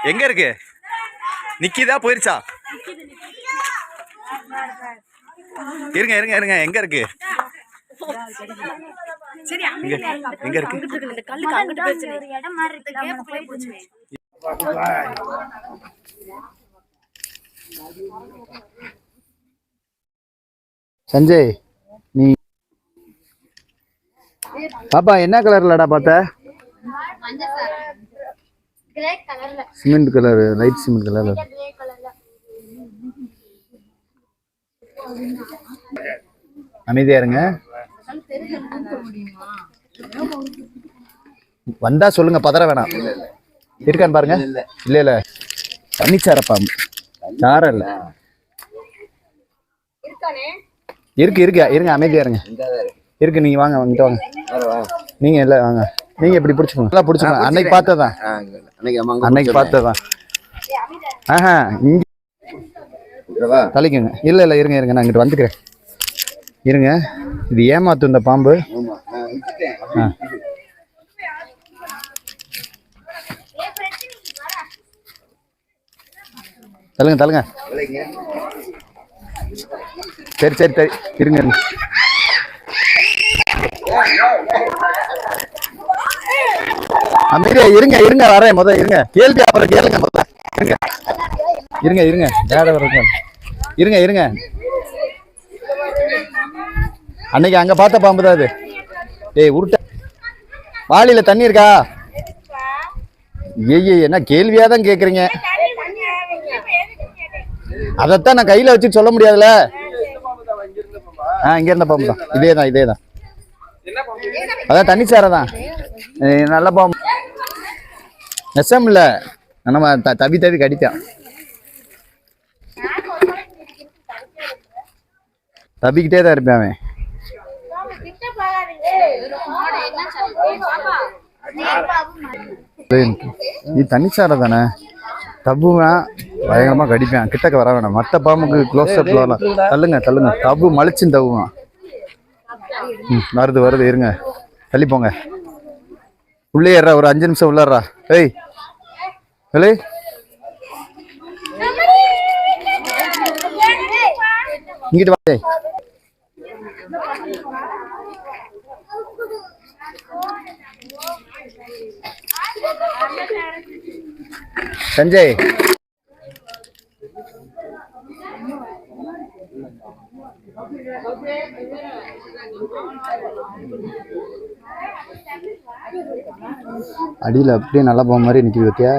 எங்க இருக்கு? நிக்கிதா போயிருச்சா? இருங்க இருங்க இருங்க, எங்க இருக்கு? எங்க இருக்கு? சஞ்சய், நீ பாப்பா என்ன கலர்லடா பார்த்த? Cement colour, light cement colour. அமைதியா இருங்க. வந்தா சொல்லுங்க, பதற வேணாம். இருக்கான்னு பாருங்க. இல்ல இல்ல, தண்ணிச்சாரப்பா, சாரம் இல்ல. இருக்கு இருக்கு, இருங்க அமைதியா இருங்க. இருக்கு, நீங்க வாங்க, வாங்கிட்டு வாங்க. நீங்க இல்ல வாங்க, நீங்க இப்படி பிடிச்சுக்கோங்க. நல்லா பிடிச்சுக்கோங்க. அன்னைக்கு பார்த்ததான், அன்னைக்கு பார்த்ததான். ஆஹா, இங்க தலைக்குங்க. இல்ல இல்ல, இருங்க இருங்க, நான் இங்கிட்டு வந்துக்கிறேன். இருங்க, இது ஏமாத்து இந்த பாம்பு. தள்ளுங்க தள்ளுங்க. சரி சரி சரி, இருங்க இருங்க. அமைதியா இருங்க இருங்க, வரேன். முதல்ல இருங்க, கேள்வி அப்புறம் கேளுங்க. முதல்ல இருங்க இருங்க இருங்க, டேட வர இருங்க இருங்க. அன்னைக்கு அங்க பார்த்த பாம்பு தான் அது. ஏய் உருட்ட, வாளியில தண்ணி இருக்கா? ஏய் என்ன கேள்வியா தான் கேக்குறீங்க? அதத்தான் நான் கையில வச்சு சொல்ல முடியாதுல. இங்க இருந்த பாம்பு தான், இதேதான் இதேதான். அதான் தண்ணிச்சாரதான், நல்ல பாம்பு. நெசம் இல்ல, நம்ம தவி தவி கடித்தான். தப்பிக்கிட்டே தான் இருப்பேன் அவன். நீ தண்ணிச்சார தானே, தப்புவேன், பயங்கரமா கடிப்பேன். கிட்டக்க வர வேணாம், மற்ற பாம்புக்கு க்ளோஸ் அப் வரலாம். தள்ளுங்க தள்ளுங்க, தப்பு மலிச்சுன்னு தவுவான். வருது வருது, இருங்க, தள்ளி போங்க. உள்ளே ஏறா, ஒரு 5 நிமிஷம் உள்ளாரா. ஏய் ஹலோ, இங்கிட்டு வா. சஞ்சய், அடியில் அப்படியே நல்லா போக மாதிரி நிற்கிது பத்தியா?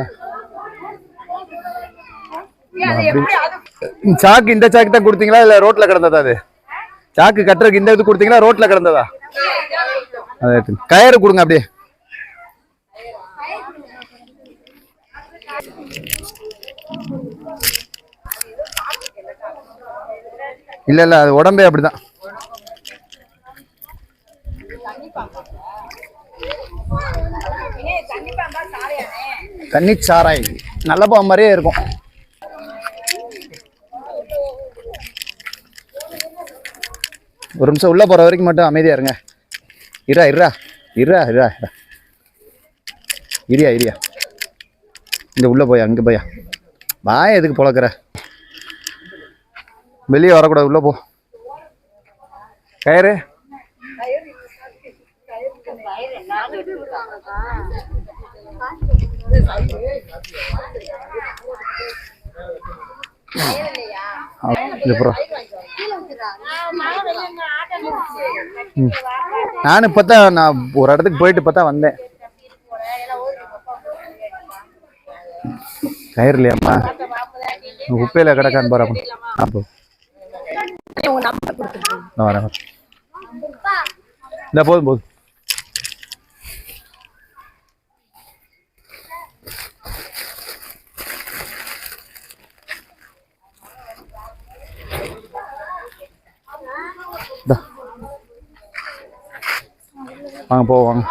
சாக்கு இந்த சாக்கு தான் கொடுத்தீங்களா இல்லை ரோட்ல கிடந்ததா? அது சாக்கு கட்டுறதுக்கு இந்த இது கொடுத்தீங்களா, ரோட்ல கிடந்ததா? கயிறு கொடுங்க அப்படியே. இல்ல இல்ல, அது உடம்பே அப்படிதான். தண்ணி சாராய் நல்ல பாம்பு மாதிரியே இருக்கும். ஒரு நிமிஷம் உள்ள போற வரைக்கும் மட்டும் அமைதியா இருங்க. இரா இரா இரா இரா இரியா இரியா, இங்க உள்ள போயா, அங்க போயா, வாய எதுக்கு பொழக்கிற? வெளியே வரக்கூடாது, உள்ள போ. கயிறு நான் இப்பதான், நான் ஒரு இடத்துக்கு போயிட்டு இப்பதான் வந்தேன். கயிறு இல்லையாம்மா, குப்பையில கிடக்கான்னு பாரு. வரேன், இந்த போதும் போதும். வாங்க போவாங்க.